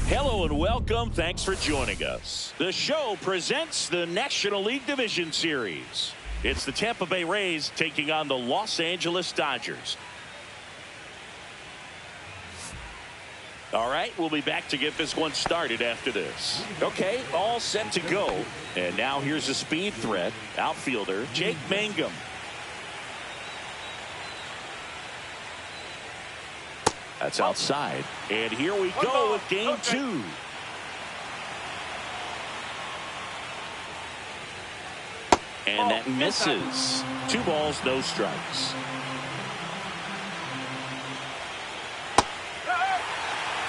Hello and welcome. Thanks for joining us. The show presents the National League Division Series. It's the Tampa Bay Rays taking on the Los Angeles Dodgers. All right, we'll be back to get this one started after this. Okay, all set to go. And now here's a speed threat, outfielder Jake Mangum. That's outside. And here we go with game two. And that misses. 2 balls, no strikes.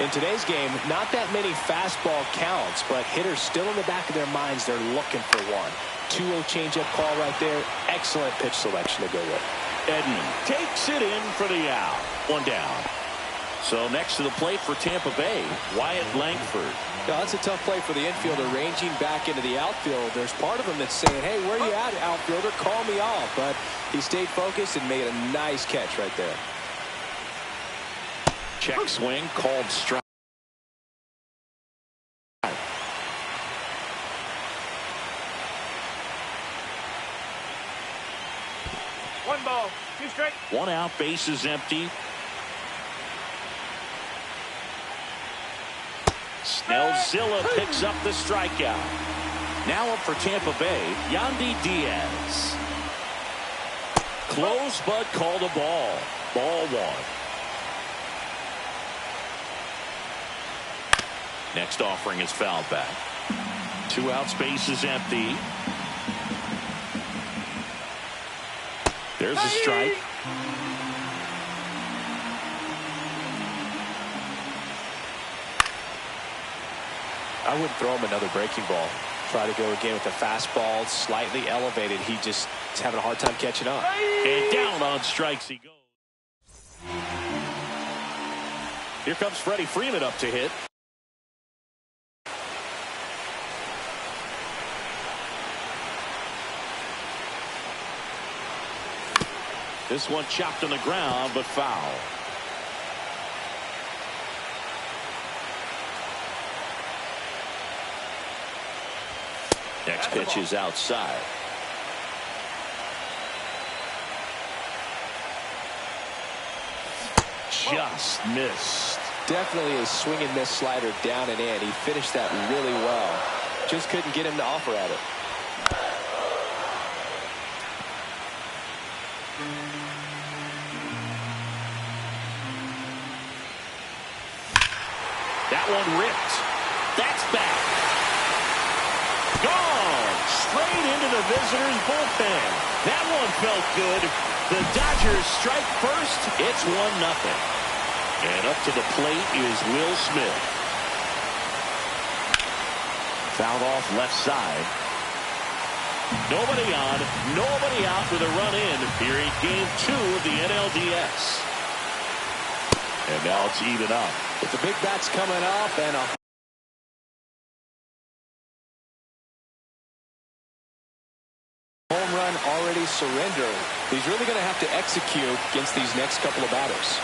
In today's game, not that many fastball counts, but hitters still in the back of their minds, they're looking for one. 2-0 changeup call right there. Excellent pitch selection to go with. Edman takes it in for the out. 1 down. So next to the plate for Tampa Bay, Wyatt Langford. Now, that's a tough play for the infielder, ranging back into the outfield. There's part of him that's saying, hey, where you at, outfielder? Call me off. But he stayed focused and made a nice catch right there. Check swing, called strike. 1 ball, 2 strike. 1 out, bases empty. Snellzilla picks up the strikeout. Now up for Tampa Bay, Yandy Diaz. Close, but called a ball. Ball 1. Next offering is fouled back. 2 outs, bases empty. There's a strike. I wouldn't throw him another breaking ball. Try to go again with the fastball, slightly elevated. He just is having a hard time catching up. And down on strikes he goes. Here comes Freddie Freeman up to hit. This one chopped on the ground, but foul. Next pitch is outside. Just missed. Definitely a swing and miss slider down and in. He finished that really well. Just couldn't get him to offer at it. That one ripped. That's back. Gone. Straight into the visitors' bullpen. That one felt good. The Dodgers strike first. It's 1-0. And up to the plate is Will Smith. Fouled off left side. Nobody on, nobody out with a run in here in game 2 of the NLDS. And now it's even up. With the big bats coming up and a home run already surrendered. He's really going to have to execute against these next couple of batters.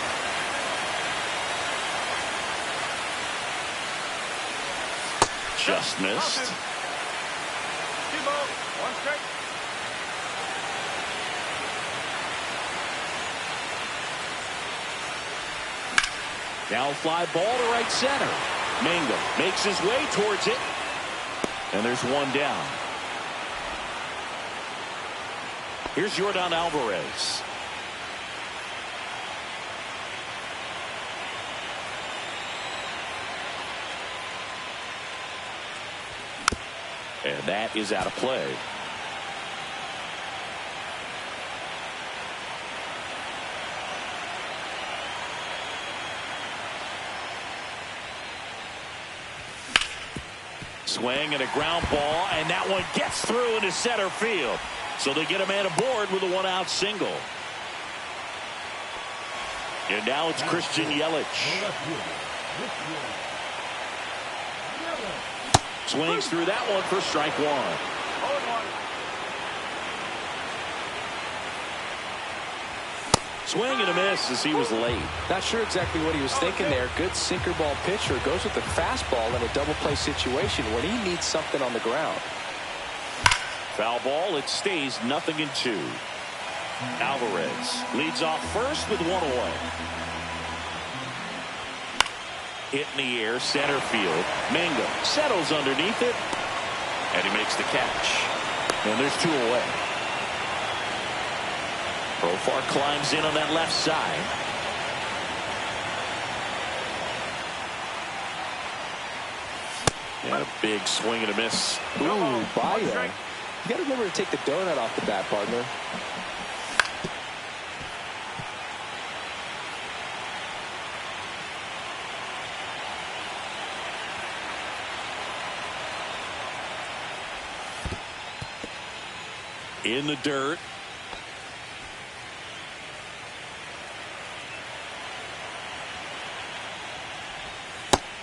Just missed. 2 balls, 1 strike. Now fly ball to right center. Mangum makes his way towards it. And there's 1 down. Here's Yordan Alvarez. And that is out of play. Swing and a ground ball, and that one gets through into center field. So they get a man aboard with a 1-out single. And now it's Christian Yelich. Swings through that one for strike 1. Swing and a miss as he was late. Not sure exactly what he was thinking there. Good sinker ball pitcher goes with the fastball in a double play situation when he needs something on the ground. Foul ball. It stays 0-2. Alvarez leads off first with one away. Hit in the air, center field. Mingo settles underneath it, and he makes the catch. And there's two away. Profar climbs in on that left side. And a big swing and a miss. Ooh, Baez. You got to remember to take the donut off the bat, partner. In the dirt.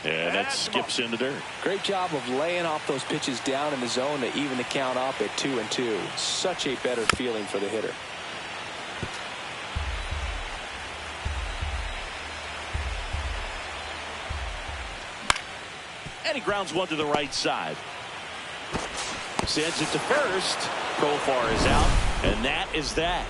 And that skips in the dirt. Great job of laying off those pitches down in the zone to even the count up at 2-2. Such a better feeling for the hitter. And he grounds one to the right side. Sends it to first. Profar is out, and that is that.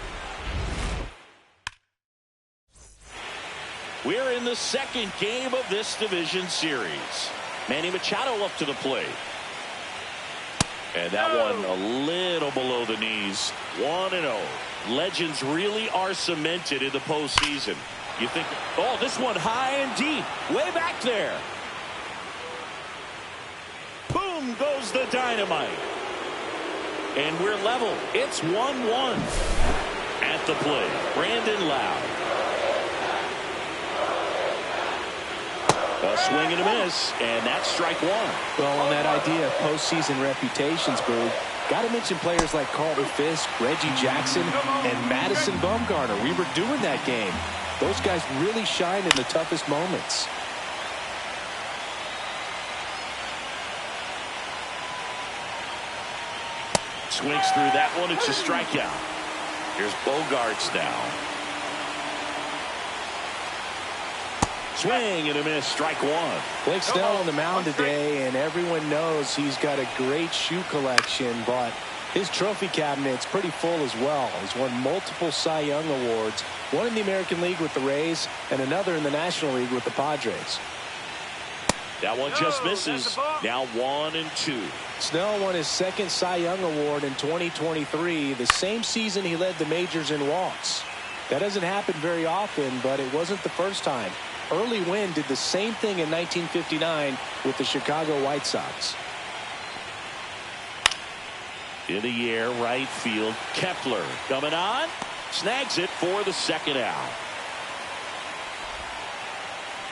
We're in the second game of this division series. Manny Machado up to the plate. And that one a little below the knees. 1-0. Legends really are cemented in the postseason. You think, oh, this one high and deep. Way back there. Boom goes the dynamite. And we're level. It's 1-1. At the plate, Brandon Lowe. A swing and a miss, and that's strike one. Well, on that idea of postseason reputations, Boog, got to mention players like Carlton Fisk, Reggie Jackson, and Madison Bumgarner. We were doing that game. Those guys really shine in the toughest moments. Swings through that one. It's a strikeout. Here's Bogarts now. Swing and a miss. Strike one. Blake Snell on the mound today, and everyone knows he's got a great shoe collection, but his trophy cabinet's pretty full as well. He's won multiple Cy Young awards, one in the American League with the Rays and another in the National League with the Padres. That one just misses. Now 1-2. Snell won his second Cy Young award in 2023, the same season he led the majors in walks. That doesn't happen very often, but it wasn't the first time. Early Wynn did the same thing in 1959 with the Chicago White Sox. In the air, right field. Kepler coming on. Snags it for the second out.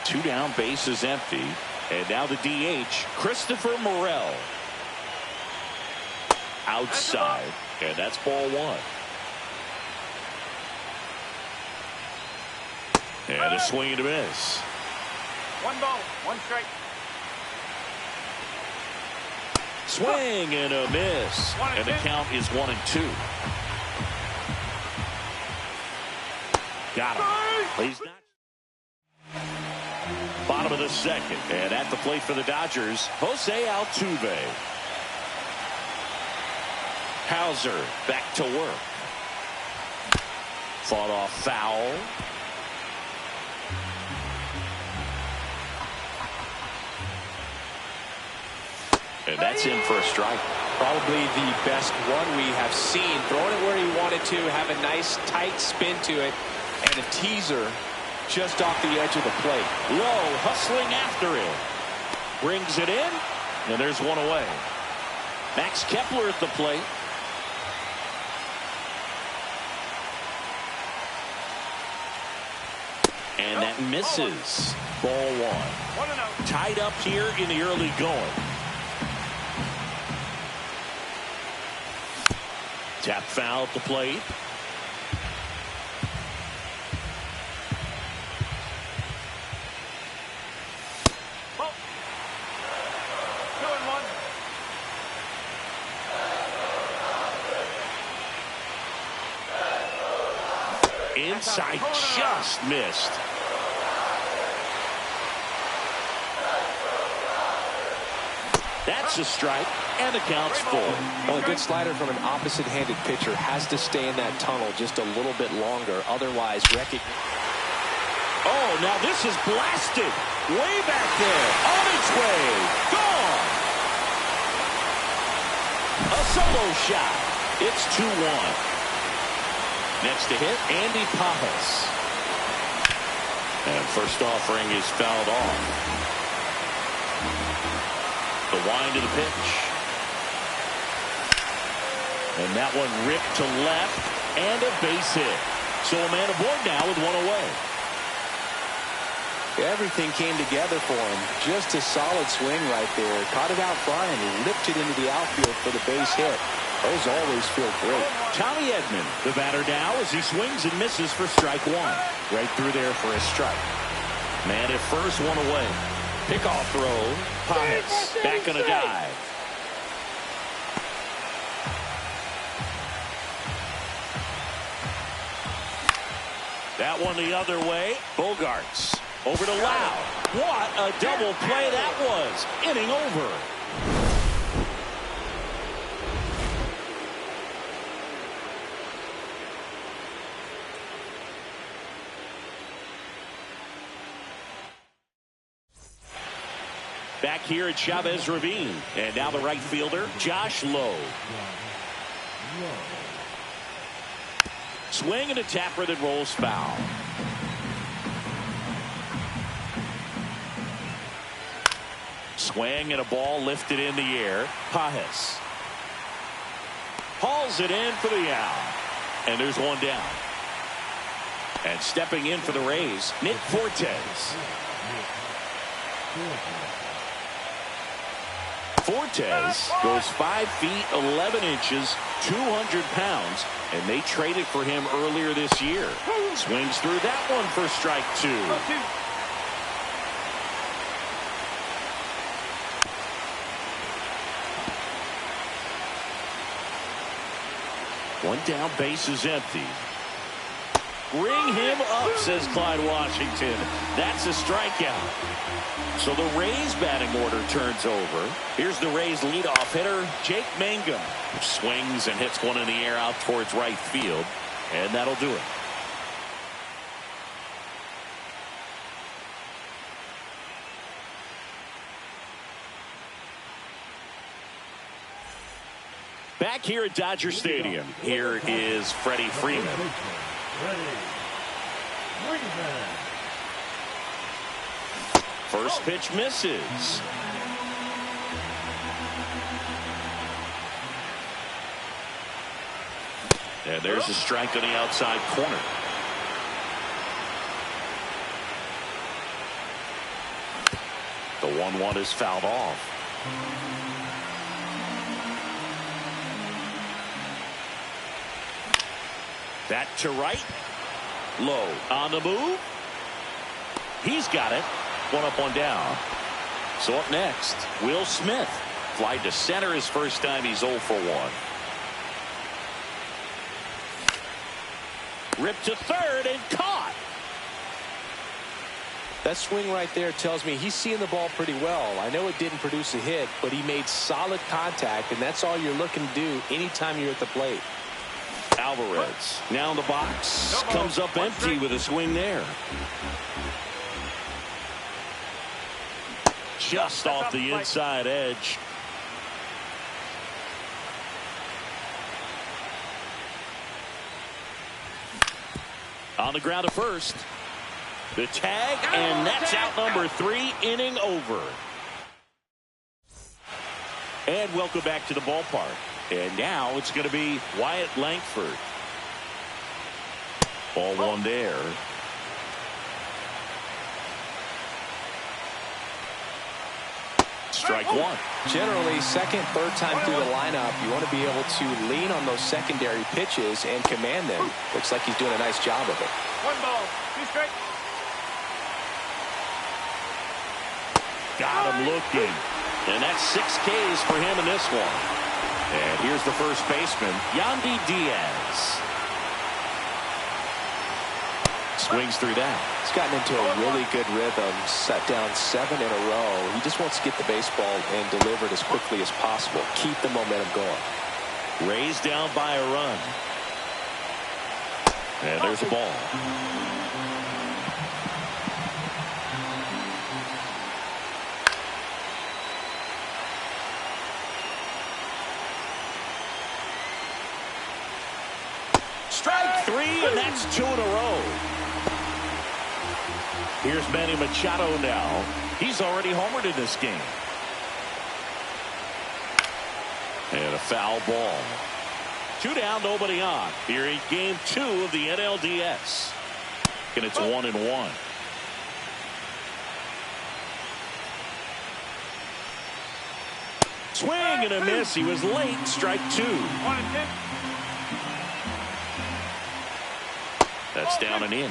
Two down, bases empty. And now the DH, Christopher Morel. Outside. And that's ball one. And a swing and a miss. 1 ball, 1 strike. Swing and a miss. And the count is 1-2. Got him. He's not. Bottom of the second. And at the plate for the Dodgers, Jose Altuve. Hauser back to work. Fought off foul. And that's in for a strike. Probably the best one we have seen. Throwing it where he wanted to, have a nice tight spin to it, and a teaser just off the edge of the plate. Low hustling after it. Brings it in, and there's one away. Max Kepler at the plate. And that misses. Ball one. 1-0. Tied up here in the early going. Tap foul at the plate. Ball. 2-1. Inside, just missed. That's a strike, and the count's full. Well, a good slider from an opposite-handed pitcher has to stay in that tunnel just a little bit longer. Otherwise, Oh, now this is blasted. Way back there. On its way. Gone. A solo shot. It's 2-1. Next to hit, Andy Pajas. And first offering is fouled off. The wind of the pitch. And that one ripped to left. And a base hit. So a man aboard now with one away. everything came together for him. Just a solid swing right there. Caught it out front and lipped it into the outfield for the base hit. Those always feel great. Tommy Edman, the batter now, as he swings and misses for strike one. Right through there for a strike. Man at first, one away. Pickoff throw. Pajas back on a dive. That one the other way. Bogarts over to Lau. What a double play that was. Inning over. Back here at Chavez Ravine. And now the right fielder, Josh Lowe. Swing and a tapper that rolls foul. Swing and a ball lifted in the air. Pajas hauls it in for the out. And there's one down. And stepping in for the Rays, Nick Fortes. Fortes goes 5 feet 11 inches, 200 pounds, and they traded for him earlier this year. Swings through that one for strike two. One down, base is empty. Ring him up, says Clyde Washington. That's a strikeout. So the Rays batting order turns over. Here's the Rays leadoff hitter, Jake Mangum. Swings and hits one in the air out towards right field. And that'll do it. Back here at Dodger Stadium, here is Freddie Freeman. First pitch misses. And there's a strike on the outside corner. The 1-1 is fouled off. That to right. Low on the move. He's got it. One up, one down. So up next, Will Smith. Fly to center his first time. He's 0 for 1. Ripped to third and caught. That swing right there tells me he's seeing the ball pretty well. I know it didn't produce a hit, but he made solid contact, and that's all you're looking to do anytime you're at the plate. Alvarez now in the box. Comes up empty with a swing there. Just off the inside edge. On the ground at first. The tag, and that's out number 3, inning over. And welcome back to the ballpark. And now it's going to be Wyatt Langford. Ball one there. Strike one. Generally, second, third time through the lineup, you want to be able to lean on those secondary pitches and command them. Looks like he's doing a nice job of it. 1 ball, 2 strikes. Got him looking. And that's 6 Ks for him in this one. And here's the first baseman, Yandy Diaz. swings through that. He's gotten into a really good rhythm, set down 7 in a row. He just wants to get the baseball and deliver it as quickly as possible. Keep the momentum going. Raised down by a run. And there's a ball. Strike 3, and that's 2 in a row. Here's Manny Machado now. He's already homered in this game. And a foul ball. 2 down, nobody on. Here in game 2 of the NLDS. And it's 1-1. Swing and a miss. He was late. Strike 2. 1-2. That's down and in.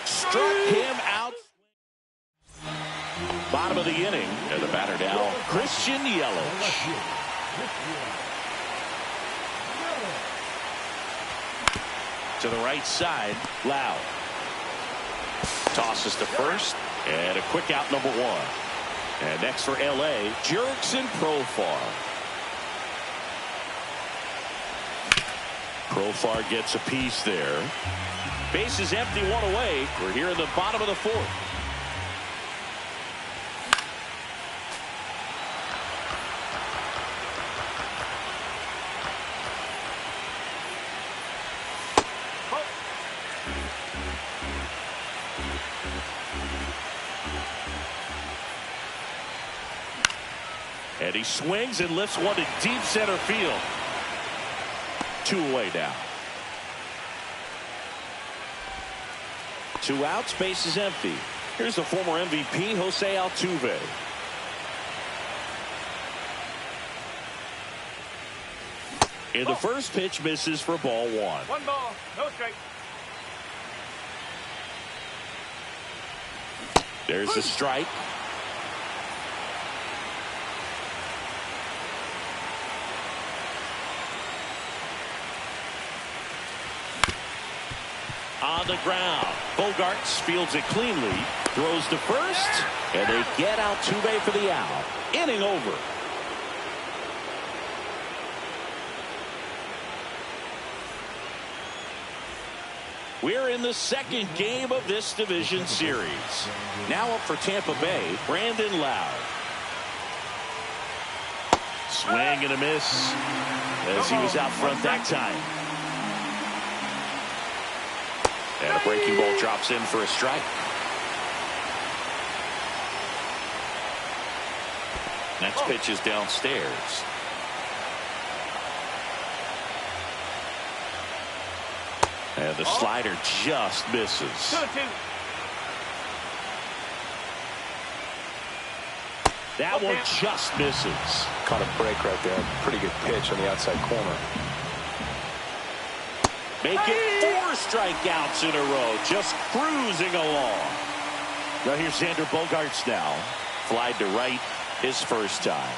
Struck him out. Bottom of the inning. And the batter now, Christian Yelich. To the right side, Lau. Tosses to first. And a quick out, number 1. And next for L.A., Jurickson Profar. Profar gets a piece there. Base is empty, 1 away. We're here in the bottom of the 4th. And he swings and lifts one to deep center field. 2 away now. 2 outs, base is empty. Here's the former MVP, Jose Altuve. And the first pitch misses for ball 1. 1 ball, no strike. There's the strike. On the ground. Bogarts fields it cleanly. Throws to first. And they get Altuve for the out. Inning over. We're in the second game of this division series. Now up for Tampa Bay, Brandon Lau. Swing and a miss as he was out front that time. And a breaking ball drops in for a strike. Next pitch is downstairs. And the slider just misses. 2-2. That one just misses. Caught a break right there. Pretty good pitch on the outside corner. Make it 4 strikeouts in a row. Just cruising along. Now here's Xander Bogaerts now. Flied to right his first time.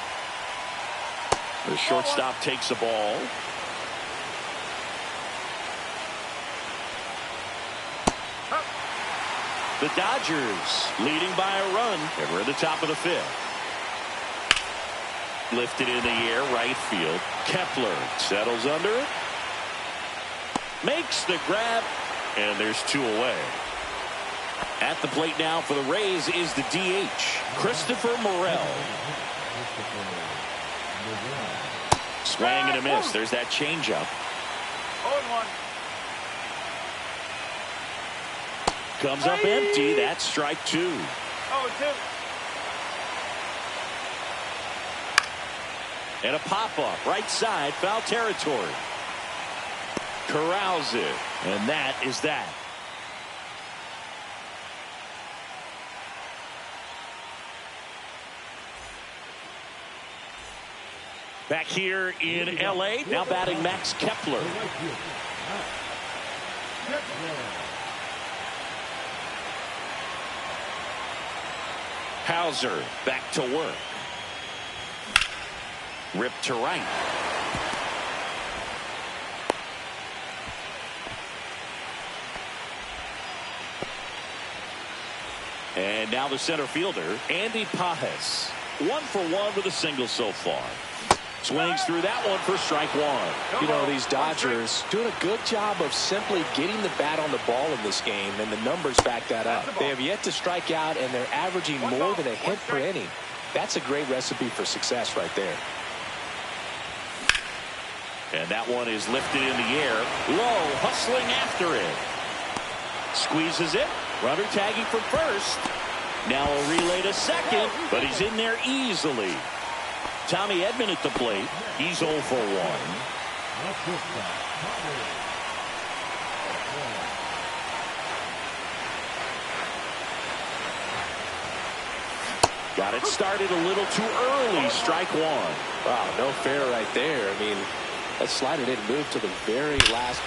The shortstop takes the ball. The Dodgers leading by a run. And we're at the top of the 5th. Lifted in the air, right field. Kepler settles under it. Makes the grab, and there's 2 away. At the plate now for the Rays is the DH, Christopher Morel. Swing and a miss. There's that changeup. 0-1. Comes up empty. That's strike 2. 0-2. And a pop-up, right side, foul territory. Corrals it, and that is that. Back here in L.A., now batting Max Kepler. Hauser back to work. Ripped to right. And now the center fielder, Andy Pajes. 1 for 1 with a single so far. Swings through that one for strike one. You know, these Dodgers doing a good job of simply getting the bat on the ball in this game, and the numbers back that up. They have yet to strike out, and they're averaging more than a hit per inning. That's a great recipe for success right there. And that one is lifted in the air. Low, hustling after it. Squeezes it. Runner tagging from first. Now a relay to second, but he's in there easily. Tommy Edman at the plate. He's 0 for 1. Got it started a little too early. Strike one. Wow, no fair right there. I mean, that slider didn't move to the very last.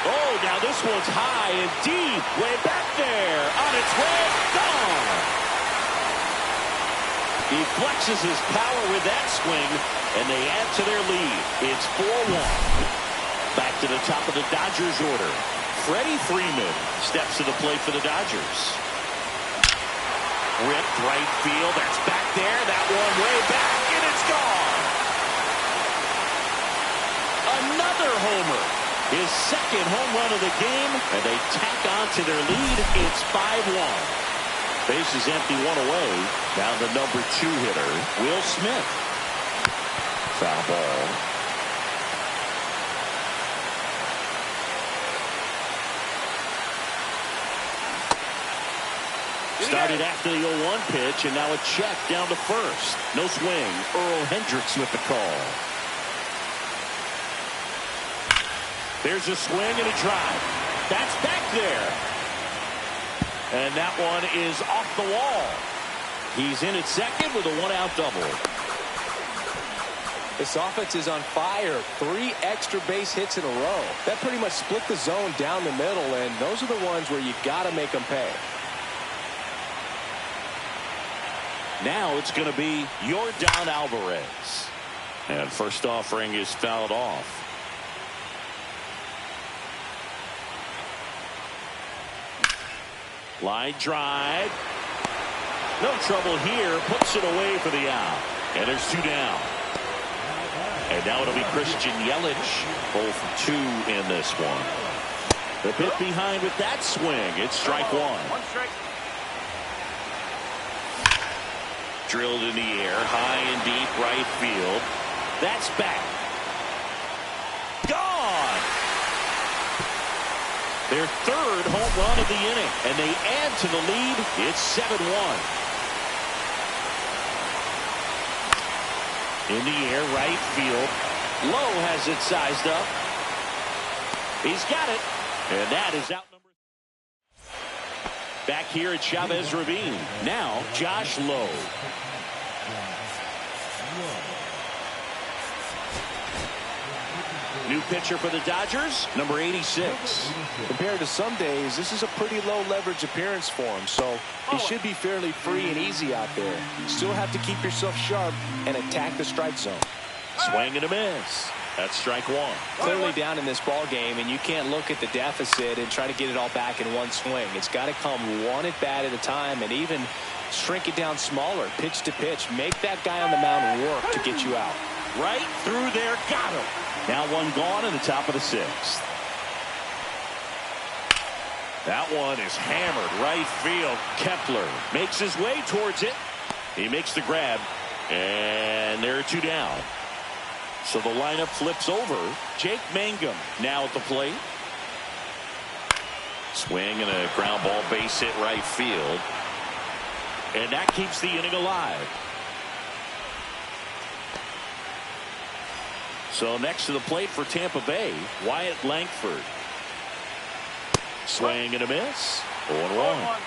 Oh, now this one's high and deep. Way back there. On its way. Gone. He flexes his power with that swing, and they add to their lead. It's 4-1. Back to the top of the Dodgers order. Freddie Freeman steps to the plate for the Dodgers. Ripped right field. That's back there. That one way back, and it's gone. Another homer. His second home run of the game, and they tack on to their lead. It's 5-1. Bases empty, one away. Now the number 2 hitter, Will Smith. Foul ball. Started after the 0-1 pitch, and now a check down to first. No swing. Earl Hendricks with the call. There's a swing and a drive. That's back there. And that one is off the wall. He's in at second with a 1-out double. This offense is on fire. 3 extra base hits in a row. That pretty much split the zone down the middle, and those are the ones where you got to make them pay. Now it's going to be Yordan Alvarez. And first offering is fouled off. Line drive. No trouble here. Puts it away for the out. And there's 2 down. And now it'll be Christian Yelich. 0 for 2 in this one. The pit behind with that swing. It's strike one. One strike. Drilled in the air. High and deep right field. That's back. Gone. Their 3rd home run of the inning, and they add to the lead. It's 7-1. In the air, right field. Low has it sized up. He's got it, and that is out number. Back here at Chavez Ravine. Now, Josh Lowe. New pitcher for the Dodgers, number 86. Compared to some days, this is a pretty low leverage appearance for him, so he should be fairly free and easy out there. You still have to keep yourself sharp and attack the strike zone. Swing and a miss. That's strike one. Clearly down in this ball game, and you can't look at the deficit and try to get it all back in one swing. It's got to come one at bat at a time, and even shrink it down smaller, pitch to pitch. Make that guy on the mound work to get you out. Right through there, got him. Now one gone in the top of the 6th. That one is hammered right field. Kepler makes his way towards it. He makes the grab, and there are 2 down. So the lineup flips over. Jake Mangum now at the plate. Swing and a ground ball base hit right field. And that keeps the inning alive. So next to the plate for Tampa Bay, Wyatt Langford. Swing and a miss. 0-1.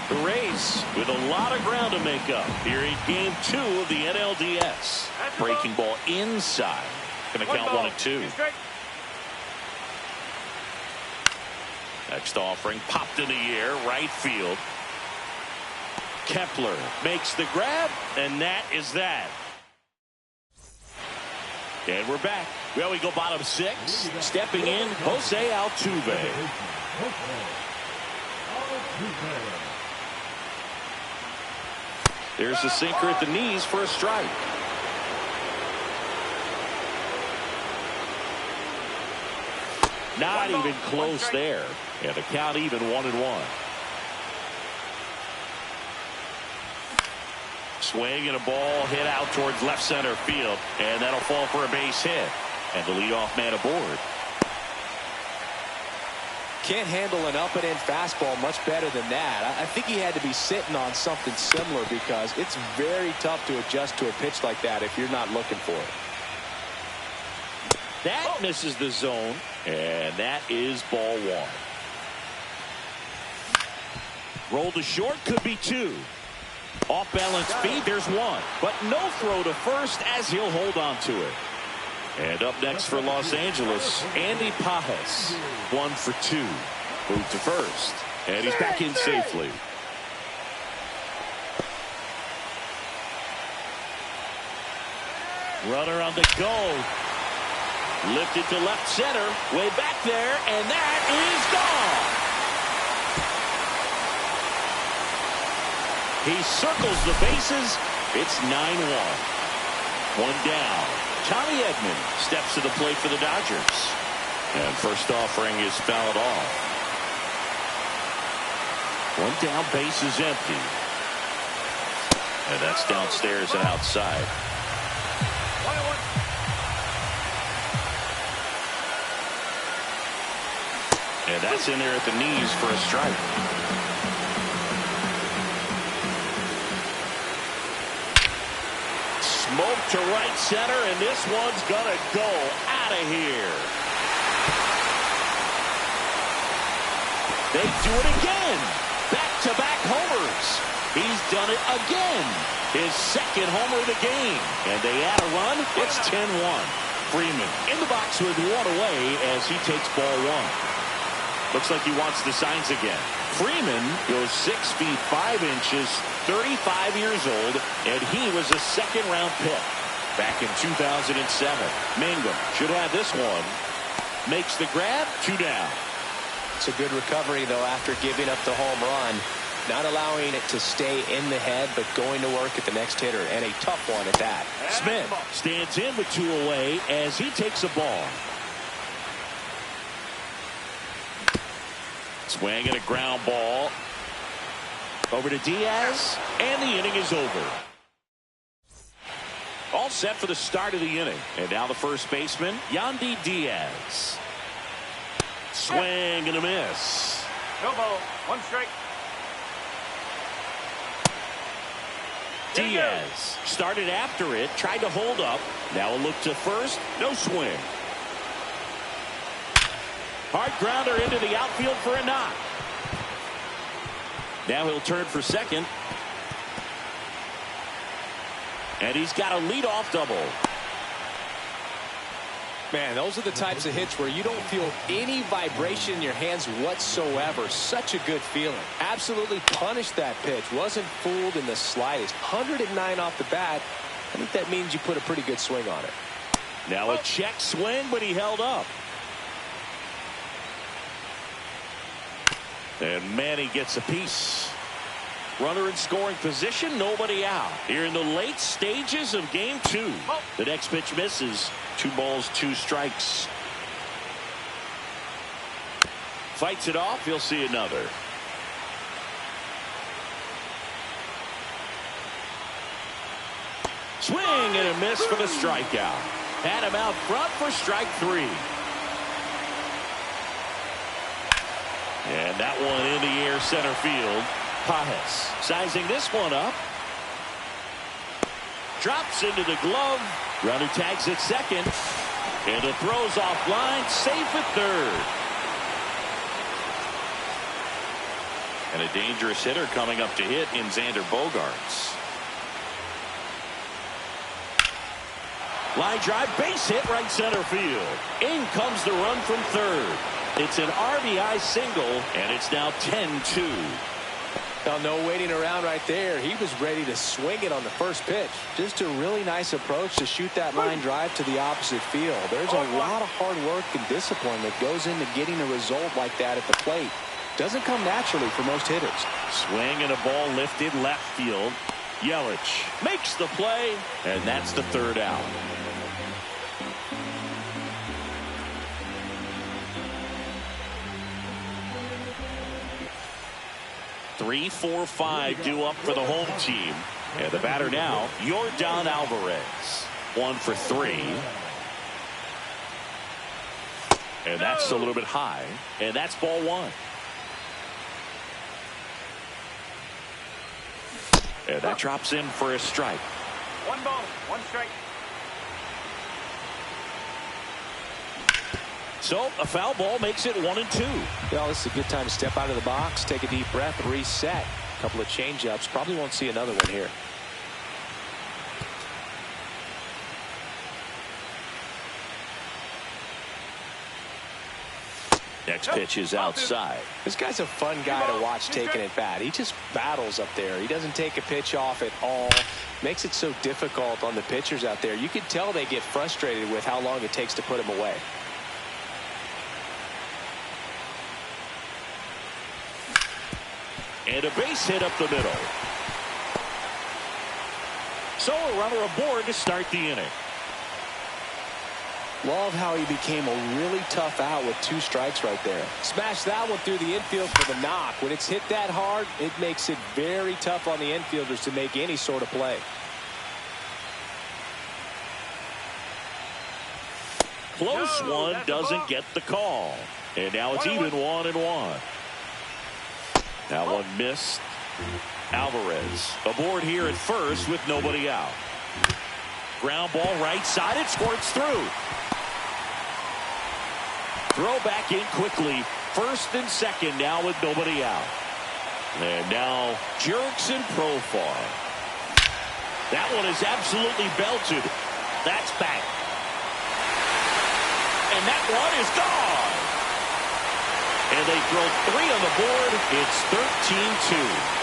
The Rays with a lot of ground to make up here in game 2 of the NLDS. Breaking ball inside. Going to count 1 and 2. Next offering popped in the air, right field. Kepler makes the grab, and that is that. And we're back. Well, we go bottom six. Stepping in, Jose Altuve. There's the sinker at the knees for a strike. Not even close there. And the count even 1-1. Swing and a ball hit out towards left center field. And that'll fall for a base hit. And the leadoff man aboard. Can't handle an up and in fastball much better than that. I think he had to be sitting on something similar because it's very tough to adjust to a pitch like that if you're not looking for it. That misses the zone. And that is ball one. Roll to short, could be two. Off balance feed, there's one. But no throw to first as he'll hold on to it. And up next for Los Angeles, Andy Pages. 1 for 2. Moved to first. And he's back in safely. Runner on the go. Lifted to left center. Way back there. And that is gone. He circles the bases. It's 9-1. One down. Tommy Edman steps to the plate for the Dodgers. And first offering is fouled off. One down, base is empty. And that's downstairs and outside. And that's in there at the knees for a strike. Smoke to right center, and this one's gonna go out of here. They do it again. Back-to-back homers. He's done it again. His second homer of the game. And they add a run. It's 10-1. Freeman in the box with one away as he takes ball one. Looks like he wants the signs again. Freeman goes 6 feet 5 inches, 35 years old, and he was a second-round pick back in 2007. Mangum should have this one. Makes the grab, 2 down. It's a good recovery, though, after giving up the home run. Not allowing it to stay in the head, but going to work at the next hitter, and a tough one at that. Smith stands in with 2 away as he takes a ball. Swing and a ground ball. Over to Diaz, and the inning is over. All set for the start of the inning. And now the first baseman, Yandy Diaz. Swing and a miss. No ball. 1 strike. Diaz started after it, tried to hold up. Now a look to first, no swing. Hard grounder into the outfield for a knock. Now he'll turn for second. And he's got a leadoff double. Man, those are the types of hits where you don't feel any vibration in your hands whatsoever. Such a good feeling. Absolutely punished that pitch. Wasn't fooled in the slightest. 109 off the bat. I think that means you put a pretty good swing on it. Now a check swing, but he held up. And Manny gets a piece. Runner in scoring position, nobody out. Here in the late stages of game 2. The next pitch misses. 2 balls, 2 strikes. Fights it off. He'll see another. Swing and a miss for the strikeout. Had him out front for strike 3. And that one in the air center field. Pages sizing this one up. Drops into the glove. Runner tags at second. And the throw's offline. Safe at third. And a dangerous hitter coming up to hit in Xander Bogaerts. Line drive, base hit right center field. In comes the run from third. It's an RBI single, and it's now 10-2. Well, no waiting around right there. He was ready to swing it on the first pitch. Just a really nice approach to shoot that line drive to the opposite field. There's a lot of hard work and discipline that goes into getting a result like that at the plate. Doesn't come naturally for most hitters. Swing and a ball lifted left field. Yelich makes the play, and that's the third out. 3-4-5 due up for the home team. And the batter now, Yordan Alvarez. 1 for 3. And that's a little bit high. And that's ball 1. And that drops in for a strike. 1 ball, 1 strike. So a foul ball makes it 1-2. Well, this is a good time to step out of the box, take a deep breath, reset. A couple of changeups. Probably won't see another one here. Next pitch is outside. This guy's a fun guy to watch taking it bat. He just battles up there. He doesn't take a pitch off at all. Makes it so difficult on the pitchers out there. You can tell they get frustrated with how long it takes to put him away. And a base hit up the middle. So a runner aboard to start the inning. Love how he became a really tough out with 2 strikes right there. Smashed that one through the infield for the knock. When it's hit that hard, it makes it very tough on the infielders to make any sort of play. Close one doesn't get the call. And now it's even 1-1. That one missed. Alvarez aboard here at first with nobody out. Ground ball right side. It squirts through. Throw back in quickly. First and second now with nobody out. And now jerks and Profar. That one is absolutely belted. That's back. And that one is gone. And they throw 3 on the board. It's 13-2.